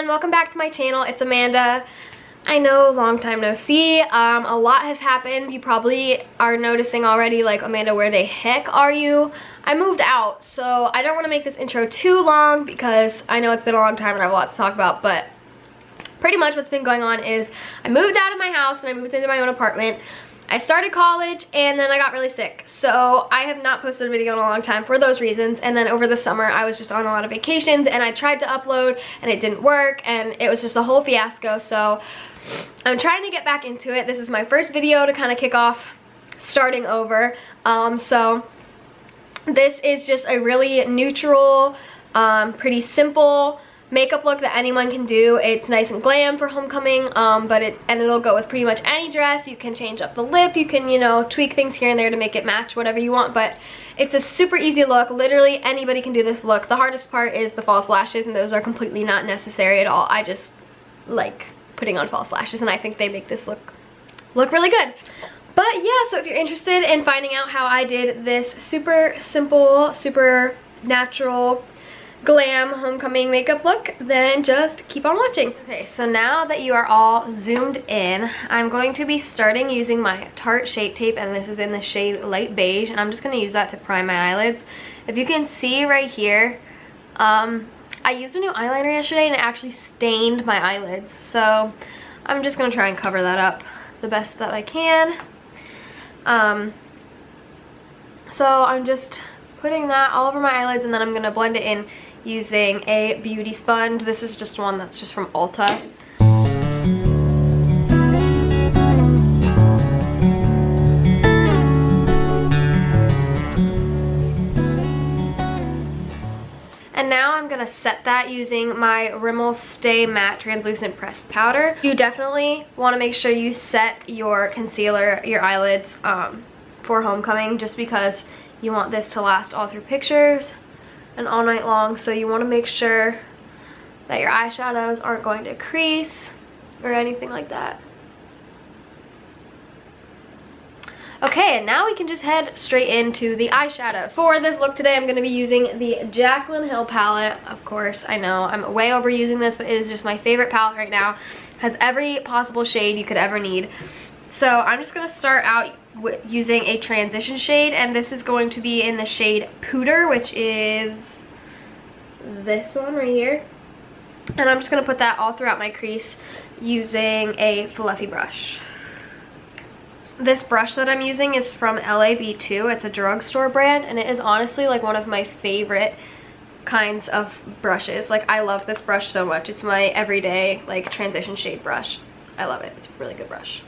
welcome back to my channel. It's Amanda. I know, long time no see. A lot has happened. You probably are noticing already, like, Amanda, where the heck are you? I moved out, so I don't want to make this intro too long because I know it's been a long time and I have a lot to talk about, but pretty much what's been going on is I moved out of my house and I moved into my own apartment. I started college and then I got really sick, so I have not posted a video in a long time for those reasons. And then over the summer I was just on a lot of vacations and I tried to upload and it didn't work and it was just a whole fiasco. So I'm trying to get back into it. This is my first video to kind of kick off starting over. So this is just a really neutral, pretty simple makeup look that anyone can do. It's nice and glam for homecoming, but it'll go with pretty much any dress. You can change up the lip, you can, you know, tweak things here and there to make it match whatever you want, but it's a super easy look. Literally anybody can do this look. The hardest part is the false lashes, and those are completely not necessary at all. I just like putting on false lashes and I think they make this look really good. But yeah, so if you're interested in finding out how I did this super simple, super natural glam homecoming makeup look, then just keep on watching. Okay, so now that you are all zoomed in, I'm going to be starting using my Tarte Shape Tape, and this is in the shade Light Beige, and I'm just going to use that to prime my eyelids. If you can see right here, I used a new eyeliner yesterday and it actually stained my eyelids, so I'm just going to try and cover that up the best that I can. So I'm just putting that all over my eyelids, and then I'm going to blend it in using a beauty sponge. This is just one that's just from Ulta. And now I'm gonna set that using my Rimmel Stay Matte Translucent Pressed Powder. You definitely want to make sure you set your concealer, your eyelids, for homecoming, just because you want this to last all through pictures and all night long. So you want to make sure that your eyeshadows aren't going to crease or anything like that. Okay, and now we can just head straight into the eyeshadows. For this look today, I'm going to be using the Jaclyn Hill palette. Of course, I know I'm way overusing this, but it is just my favorite palette right now. Has every possible shade you could ever need. So I'm just going to start out using a transition shade, and this is going to be in the shade Pooter, which is this one right here. And I'm just going to put that all throughout my crease using a fluffy brush. This brush that I'm using is from LAB2. It's a drugstore brand, and it is honestly like one of my favorite kinds of brushes. Like, I love this brush so much. It's my everyday like transition shade brush. I love it. It's a really good brush.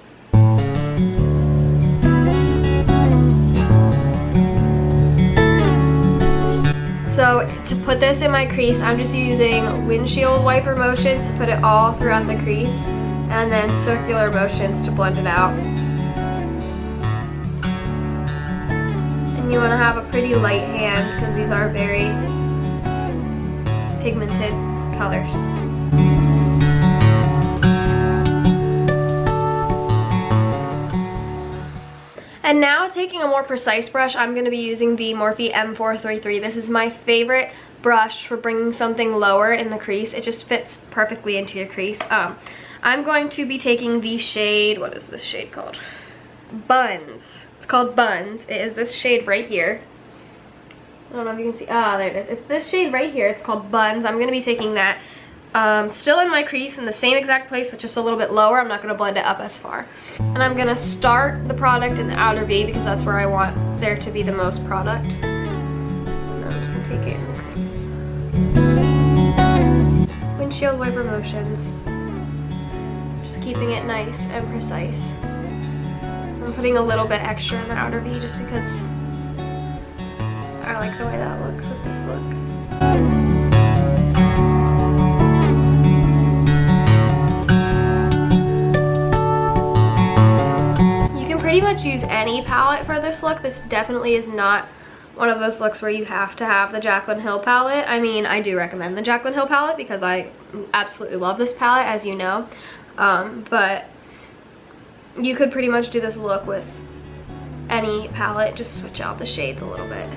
So to put this in my crease, I'm just using windshield wiper motions to put it all throughout the crease, and then circular motions to blend it out. And you want to have a pretty light hand because these are very pigmented colors. And now, taking a more precise brush, I'm going to be using the Morphe M433. This is my favorite brush for bringing something lower in the crease. It just fits perfectly into your crease. I'm going to be taking the shade, what is this shade called? Buns. It's called Buns. It is this shade right here. I don't know if you can see. Ah, there it is. It's this shade right here. It's called Buns. I'm going to be taking that still in my crease in the same exact place, but just a little bit lower. I'm not going to blend it up as far. And I'm going to start the product in the outer V because that's where I want there to be the most product. And then I'm just going to take it in the crease. Windshield wiper motions. Just keeping it nice and precise. I'm putting a little bit extra in the outer V just because I like the way that looks with this look. Pretty much use any palette for this look. This definitely is not one of those looks where you have to have the Jaclyn Hill palette. I mean, I do recommend the Jaclyn Hill palette because I absolutely love this palette, as you know. But you could pretty much do this look with any palette. Just switch out the shades a little bit.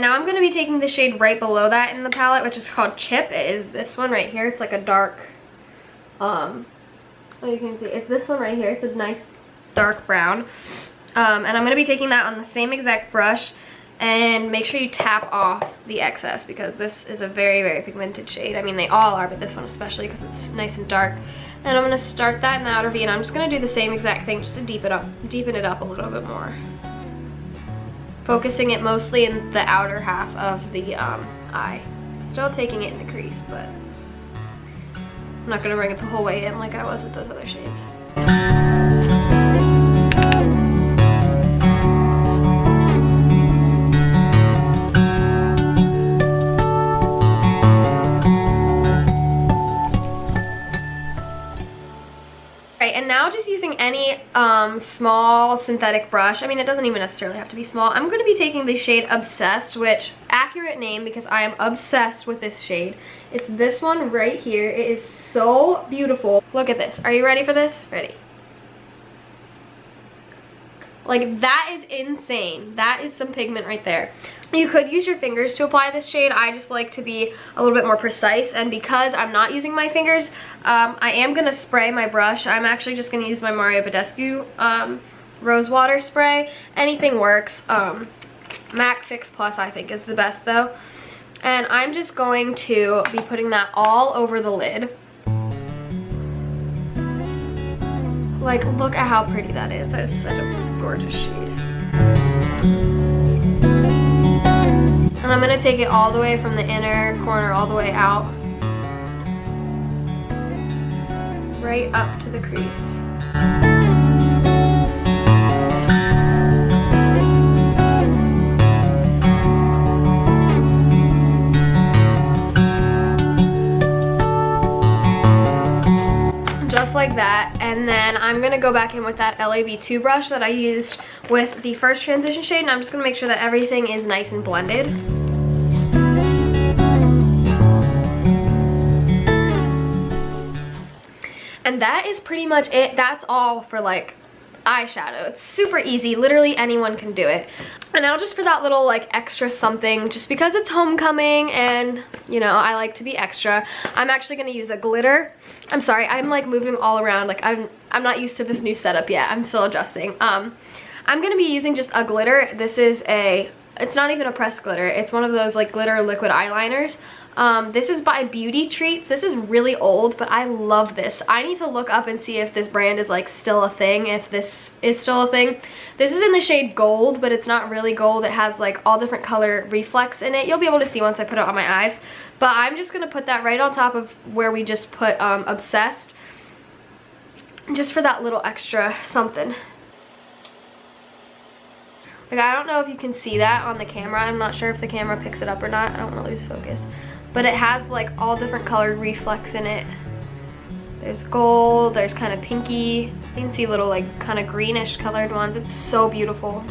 and now I'm going to be taking the shade right below that in the palette, which is called Chip. It is this one right here. It's like a dark, well, you can see, it's this one right here. It's a nice dark brown. And I'm going to be taking that on the same exact brush, and make sure you tap off the excess because this is a very, very pigmented shade. I mean, they all are, but this one especially because it's nice and dark. And I'm going to start that in the outer V, and I'm just going to do the same exact thing just to deepen it up a little bit more. Focusing it mostly in the outer half of the eye. Still taking it in the crease, but I'm not going to bring it the whole way in like I was with those other shades. And now just using any small synthetic brush. I mean, it doesn't even necessarily have to be small. I'm going to be taking the shade Obsessed, which, accurate name because I am obsessed with this shade. It's this one right here. It is so beautiful. Look at this. Are you ready for this? Ready. Like, that is insane. That is some pigment right there. You could use your fingers to apply this shade. I just like to be a little bit more precise, and because I'm not using my fingers, I am gonna spray my brush. I'm actually just gonna use my Mario Badescu rose water spray. Anything works. MAC Fix Plus I think is the best though. And I'm just going to be putting that all over the lid. Like, look at how pretty that is. That is such a gorgeous shade. And I'm going to take it all the way from the inner corner all the way out. Right up to the crease. Just like that, and then I'm gonna go back in with that LAB2 brush that I used with the first transition shade, and I'm just gonna make sure that everything is nice and blended. And that is pretty much it. That's all for like eyeshadow. It's super easy, literally anyone can do it. And now just for that little like extra something, just because it's homecoming and you know I like to be extra, I'm actually gonna use a glitter. I'm sorry, I'm like moving all around, like I'm not used to this new setup yet. I'm still adjusting. I'm gonna be using just a glitter. This is it's not even a pressed glitter, it's one of those like glitter liquid eyeliners. This is by Beauty Treats. This is really old, but I love this. I need to look up and see if this brand is like still a thing, if this is still a thing. This is in the shade Gold, but it's not really gold. It has like all different color reflex in it. You'll be able to see once I put it on my eyes. But I'm just gonna put that right on top of where we just put Obsessed, just for that little extra something. Like, I don't know if you can see that on the camera. I'm not sure if the camera picks it up or not. I don't want to lose focus. But it has like all different colored reflex in it. There's gold, there's kind of pinky. You can see little like kind of greenish colored ones. It's so beautiful.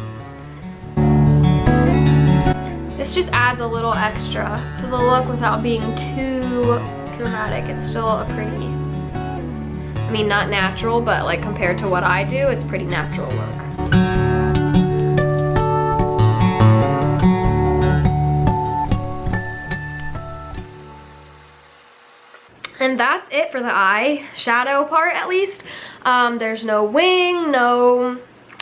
This just adds a little extra to the look without being too dramatic. It's still a pretty, I mean, not natural, but like compared to what I do, it's a pretty natural look. And that's it for the eye shadow part, at least. There's no wing, no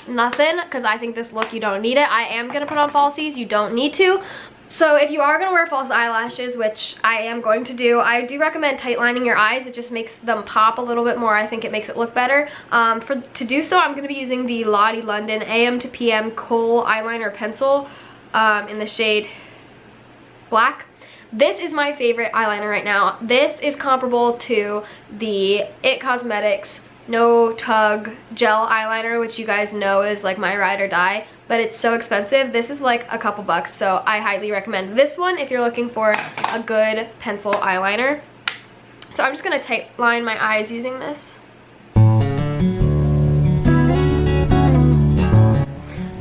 nothing, because I think this look, you don't need it. I am gonna put on falsies, you don't need to. So if you are gonna wear false eyelashes, which I am going to do, I do recommend tight lining your eyes. It just makes them pop a little bit more. I think it makes it look better. To do so, I'm gonna be using the Lottie London AM to PM Kohl eyeliner pencil in the shade Black. This is my favorite eyeliner right now. This is comparable to the IT Cosmetics No Tug Gel Eyeliner, which you guys know is like my ride or die, but it's so expensive. This is like a couple bucks, so I highly recommend this one if you're looking for a good pencil eyeliner. So I'm just gonna tight line my eyes using this.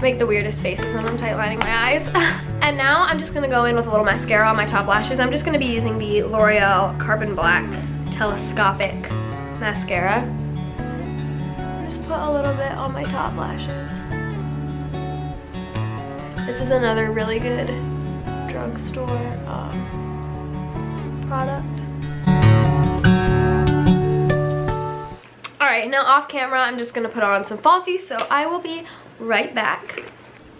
Make the weirdest faces when I'm tight lining my eyes. And now I'm just gonna go in with a little mascara on my top lashes. I'm just gonna be using the L'Oreal Carbon Black Telescopic Mascara. Just put a little bit on my top lashes. This is another really good drugstore product. Alright, now off camera, I'm just gonna put on some falsies, so I will be right back.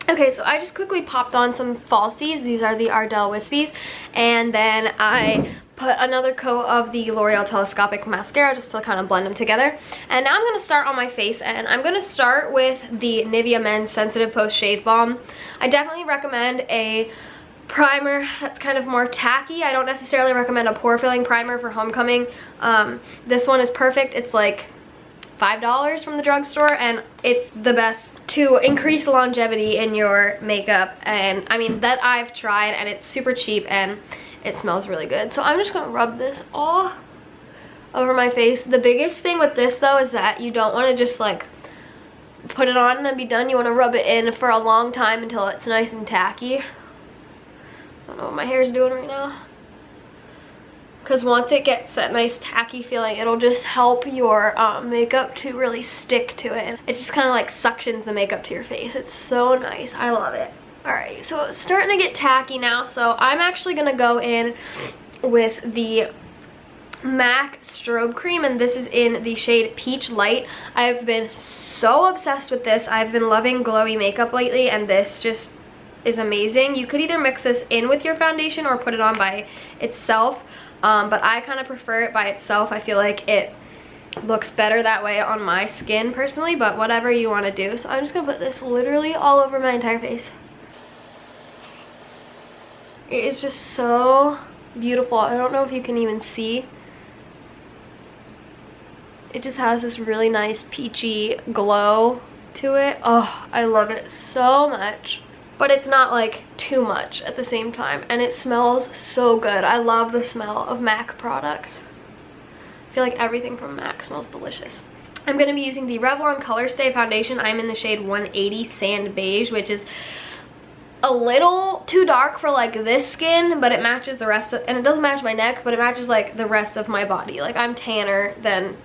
Okay, so I just quickly popped on some falsies. These are the Ardell Wispies, and then I put another coat of the L'Oreal Telescopic Mascara just to kind of blend them together. And now I'm going to start on my face, and I'm going to start with the Nivea Men's Sensitive Post Shave Balm. I definitely recommend a primer that's kind of more tacky. I don't necessarily recommend a pore filling primer for homecoming. This one is perfect. It's like $5 from the drugstore, and it's the best to increase longevity in your makeup. And I mean, that I've tried, and it's super cheap and it smells really good. So I'm just gonna rub this all over my face. The biggest thing with this though is that you don't want to just like put it on and then be done. You want to rub it in for a long time until it's nice and tacky. I don't know what my hair is doing right now, because once it gets that nice tacky feeling, it'll just help your makeup to really stick to it. It just kind of like suctions the makeup to your face. It's so nice. I love it. Alright, so it's starting to get tacky now, so I'm actually going to go in with the MAC Strobe Cream, and this is in the shade Peach Light. I've been so obsessed with this. I've been loving glowy makeup lately, and this just is amazing. You could either mix this in with your foundation or put it on by itself, but I kind of prefer it by itself. I feel like it looks better that way on my skin personally, but whatever you want to do. So I'm just going to put this literally all over my entire face. It is just so beautiful. I don't know if you can even see. It just has this really nice peachy glow to it. Oh, I love it so much. But it's not like too much at the same time. And it smells so good. I love the smell of MAC products. I feel like everything from MAC smells delicious. I'm going to be using the Revlon Color Stay Foundation. I'm in the shade 180 Sand Beige, which is a little too dark for like this skin, but it matches the rest of, and it doesn't match my neck, but it matches like the rest of my body. Like I'm tanner than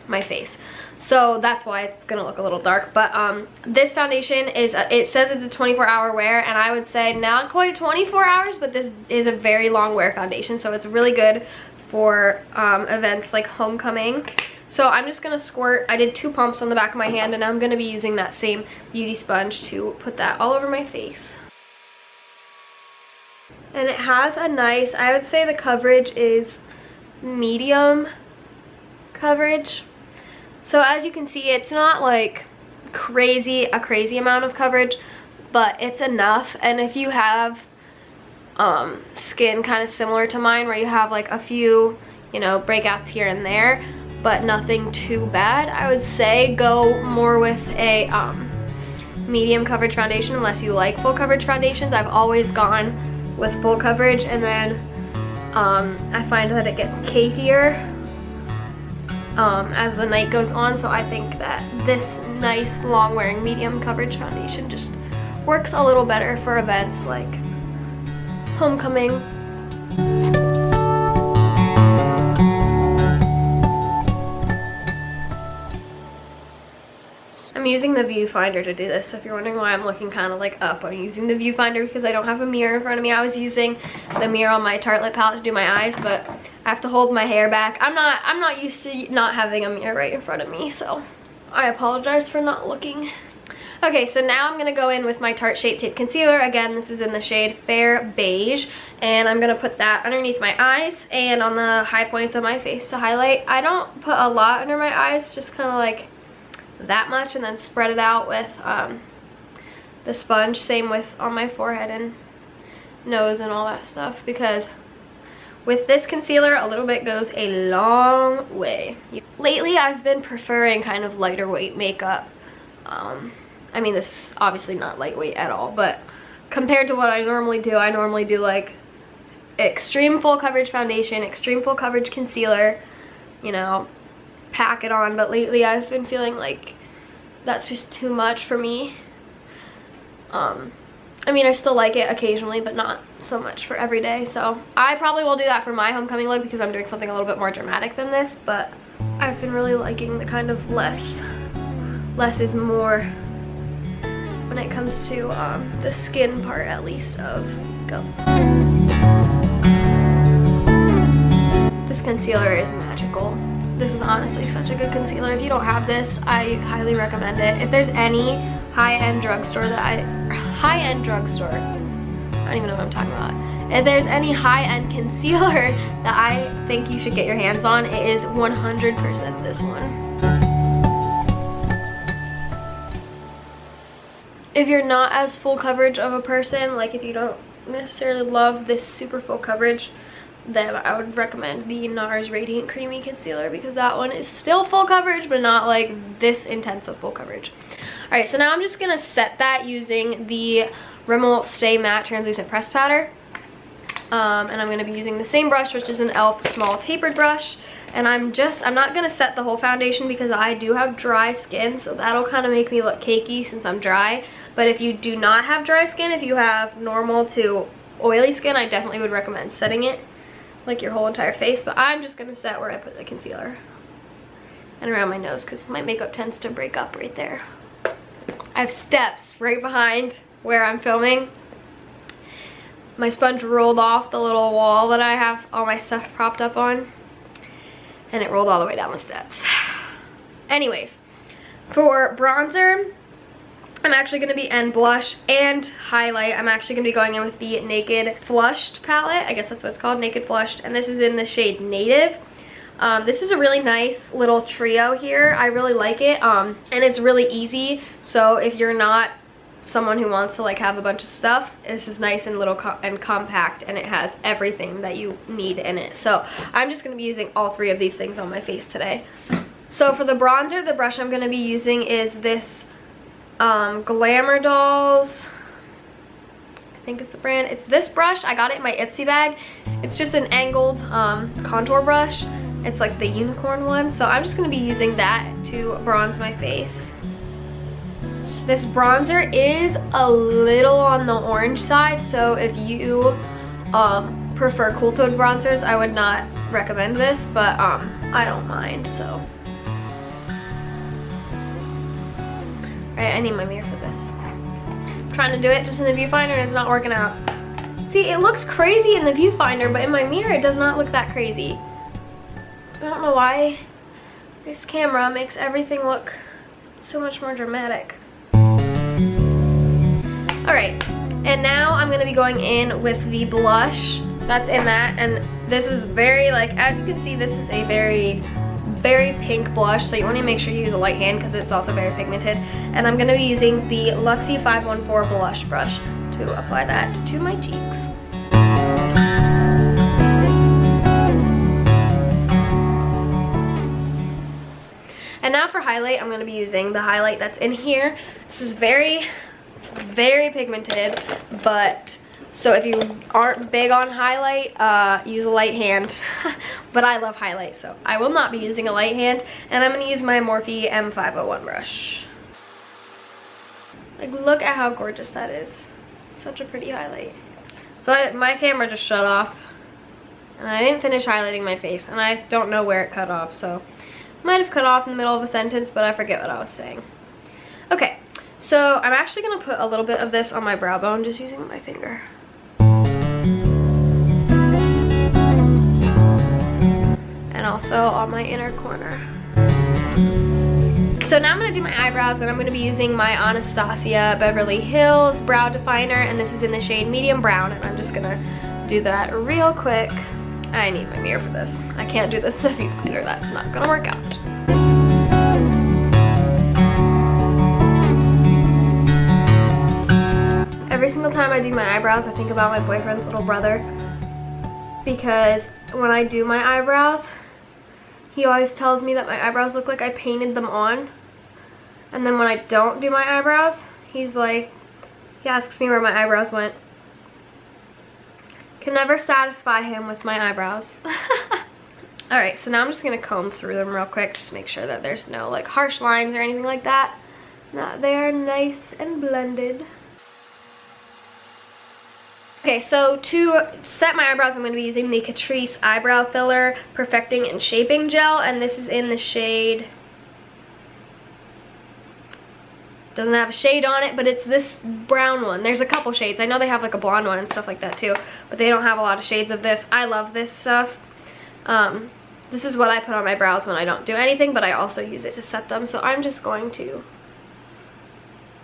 my face, so that's why it's gonna look a little dark. But this foundation is it says it's a 24-hour wear, and I would say not quite 24 hours, but this is a very long wear foundation, so it's really good for events like homecoming. So I'm just gonna squirt. I did 2 pumps on the back of my hand, and I'm gonna be using that same beauty sponge to put that all over my face. And it has a nice, I would say the coverage is medium coverage. So as you can see, it's not like a crazy amount of coverage, but it's enough. And if you have skin kind of similar to mine, where you have like a few, you know, breakouts here and there, but nothing too bad, I would say go more with a medium coverage foundation, unless you like full coverage foundations. I've always gone with full coverage, and then I find that it gets cakier as the night goes on, so I think that this nice long wearing medium coverage foundation just works a little better for events like homecoming. I'm using the viewfinder to do this, so if you're wondering why I'm looking kind of like up, I'm using the viewfinder because I don't have a mirror in front of me. I was using the mirror on my Tartelette palette to do my eyes, but I have to hold my hair back. I'm not used to not having a mirror right in front of me, so I apologize for not looking. Okay, so now I'm gonna go in with my Tarte Shape Tape Concealer. Again, this is in the shade Fair Beige, and I'm gonna put that underneath my eyes and on the high points of my face to highlight. I don't put a lot under my eyes, just kind of like that much, and then spread it out with the sponge. Same with on my forehead and nose and all that stuff, because with this concealer a little bit goes a long way. Lately I've been preferring kind of lighter weight makeup. I mean, this is obviously not lightweight at all, but compared to what I normally do like extreme full coverage foundation, extreme full coverage concealer, you know, pack it on. But lately I've been feeling like that's just too much for me. I mean, I still like it occasionally, but not so much for every day. So I probably will do that for my homecoming look, because I'm doing something a little bit more dramatic than this. But I've been really liking the kind of less is more when it comes to the skin part, at least, of Go. This concealer is magical. This is honestly such a good concealer. If you don't have this, I highly recommend it. If there's any high-end drugstore I don't even know what I'm talking about. If there's any high-end concealer that I think you should get your hands on, it is 100% this one. If you're not as full coverage of a person, like if you don't necessarily love this super full coverage, then I would recommend the NARS Radiant Creamy Concealer, because that one is still full coverage, but not like this intense of full coverage. All right, so now I'm just gonna set that using the Rimmel Stay Matte Translucent Pressed Powder. And I'm gonna be using the same brush, which is an e.l.f. small tapered brush. And I'm not gonna set the whole foundation because I do have dry skin, so that'll kind of make me look cakey since I'm dry. But if you do not have dry skin, if you have normal to oily skin, I definitely would recommend setting it, like your whole entire face. But I'm just gonna set where I put the concealer and around my nose because my makeup tends to break up right there. I have steps right behind where I'm filming. My sponge rolled off the little wall that I have all my stuff propped up on, and it rolled all the way down the steps. Anyways, for bronzer, I'm actually going to be, and blush and highlight, I'm actually going to be going in with the Naked Flushed palette. I guess that's what it's called, Naked Flushed, and this is in the shade Native. This is a really nice little trio here. I really like it, and it's really easy. So if you're not someone who wants to like have a bunch of stuff, this is nice and little and compact, and it has everything that you need in it. So I'm just going to be using all three of these things on my face today. So for the bronzer, the brush I'm going to be using is this Glamour Dolls, I think it's the brand. It's this brush. I got it in my Ipsy bag. It's just an angled contour brush. It's like the unicorn one. So I'm just going to be using that to bronze my face. This bronzer is a little on the orange side, so if you prefer cool toned bronzers, I would not recommend this, but I don't mind, so. Alright, I need my mirror for this. I'm trying to do it just in the viewfinder and it's not working out. See, it looks crazy in the viewfinder, but in my mirror it does not look that crazy. I don't know why this camera makes everything look so much more dramatic. Alright, and now I'm going to be going in with the blush that's in that, and this is very, like, as you can see, this is a very, very pink blush, so you want to make sure you use a light hand because it's also very pigmented. And I'm going to be using the Luxie 514 blush brush to apply that to my cheeks. And now for highlight, I'm going to be using the highlight that's in here. This is very pigmented, but so if you aren't big on highlight, use a light hand. But I love highlight, so I will not be using a light hand, and I'm going to use my Morphe M501 brush. Like, look at how gorgeous that is. Such a pretty highlight. So my camera just shut off, and I didn't finish highlighting my face, and I don't know where it cut off, so might have cut off in the middle of a sentence, but I forget what I was saying. Okay. So I'm actually going to put a little bit of this on my brow bone, just using my finger. And also on my inner corner. So now I'm going to do my eyebrows, and I'm going to be using my Anastasia Beverly Hills Brow Definer, and this is in the shade Medium Brown, and I'm just going to do that real quick. I need my mirror for this. I can't do this in the viewfinder, that's not going to work out. Every single time I do my eyebrows, I think about my boyfriend's little brother, because when I do my eyebrows, he always tells me that my eyebrows look like I painted them on, and then when I don't do my eyebrows, he's like, he asks me where my eyebrows went. Can never satisfy him with my eyebrows. Alright, so now I'm just going to comb through them real quick, just make sure that there's no like harsh lines or anything like that. That they are nice and blended. Okay, so to set my eyebrows, I'm going to be using the Catrice Eyebrow Filler Perfecting and Shaping Gel, and this is in the shade Doesn't have a shade on it, but it's this brown one. There's a couple shades. I know they have like a blonde one and stuff like that too, but they don't have a lot of shades of this. I love this stuff. This is what I put on my brows when I don't do anything, but I also use it to set them. So I'm just going to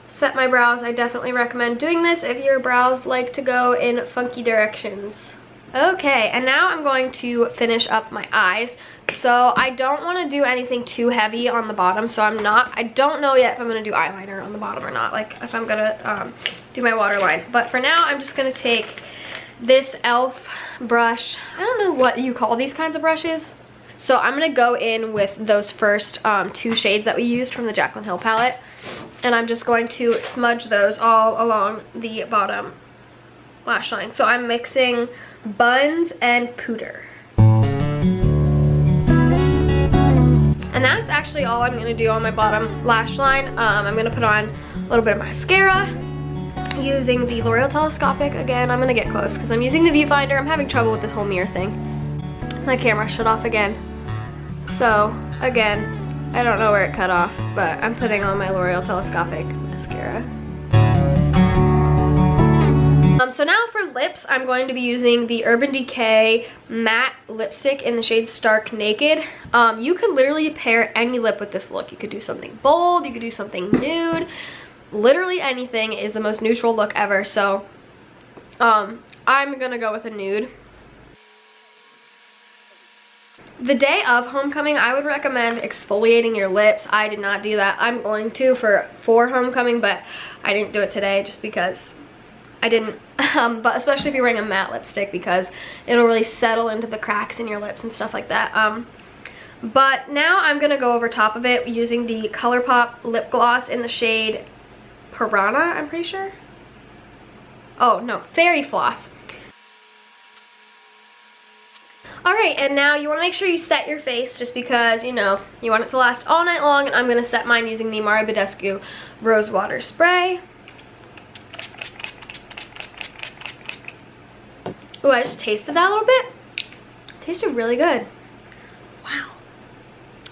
set my brows. I definitely recommend doing this if your brows like to go in funky directions. Okay, and now I'm going to finish up my eyes. So I don't want to do anything too heavy on the bottom, so I don't know yet if I'm going to do eyeliner on the bottom or not, like if I'm going to do my waterline. But for now, I'm just going to take this e.l.f. brush. I don't know what you call these kinds of brushes. So I'm going to go in with those first 2 shades that we used from the Jaclyn Hill palette. And I'm just going to smudge those all along the bottom lash line. So I'm mixing Buns and Pooter. And that's actually all I'm going to do on my bottom lash line. I'm going to put on a little bit of mascara using the L'Oreal Telescopic. Again, I'm going to get close because I'm using the viewfinder. I'm having trouble with this whole mirror thing. My camera shut off again. So, again, I don't know where it cut off, but I'm putting on my L'Oreal Telescopic mascara. So now for lips, I'm going to be using the Urban Decay matte lipstick in the shade Stark Naked. You could literally pair any lip with this look. You could do something bold, you could do something nude. Literally anything is the most neutral look ever. So I'm gonna go with a nude. The day of homecoming, I would recommend exfoliating your lips. I did not do that. I'm going to for homecoming, but I didn't do it today just because I didn't. But especially if you're wearing a matte lipstick, because it'll really settle into the cracks in your lips and stuff like that. But now I'm gonna go over top of it using the ColourPop lip gloss in the shade Piranha, I'm pretty sure. Oh no, Fairy Floss. Alright, and now you want to make sure you set your face just because, you know, you want it to last all night long. And I'm going to set mine using the Mara Badescu Rose Water Spray. Ooh, I just tasted that a little bit. It tasted really good. Wow.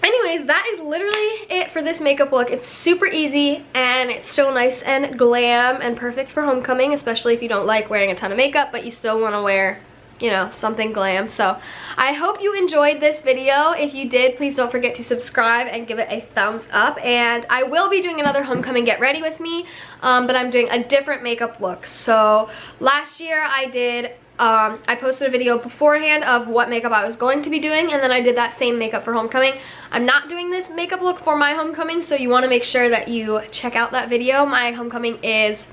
Anyways, that is literally it for this makeup look. It's super easy and it's still nice and glam and perfect for homecoming, especially if you don't like wearing a ton of makeup, but you still want to wear, you know, something glam. So I hope you enjoyed this video. If you did, please don't forget to subscribe and give it a thumbs up. And I will be doing another homecoming get ready with me, but I'm doing a different makeup look. So last year I did I posted a video beforehand of what makeup I was going to be doing, and then I did that same makeup for homecoming. I'm not doing this makeup look for my homecoming, so you want to make sure that you check out that video. My homecoming is,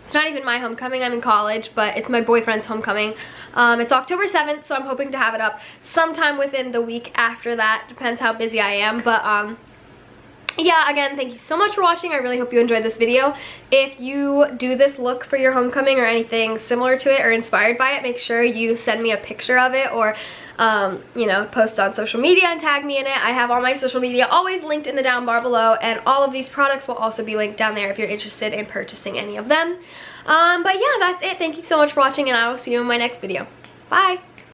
it's not even my homecoming, I'm in college, but it's my boyfriend's homecoming. It's October 7th, so I'm hoping to have it up sometime within the week after that. Depends how busy I am, but yeah, again, thank you so much for watching. I really hope you enjoyed this video. If you do this look for your homecoming or anything similar to it or inspired by it, make sure you send me a picture of it, or you know, post on social media and tag me in it. I have all my social media always linked in the down bar below, and all of these products will also be linked down there if you're interested in purchasing any of them. But yeah, that's it. Thank you so much for watching, and I will see you in my next video. Bye!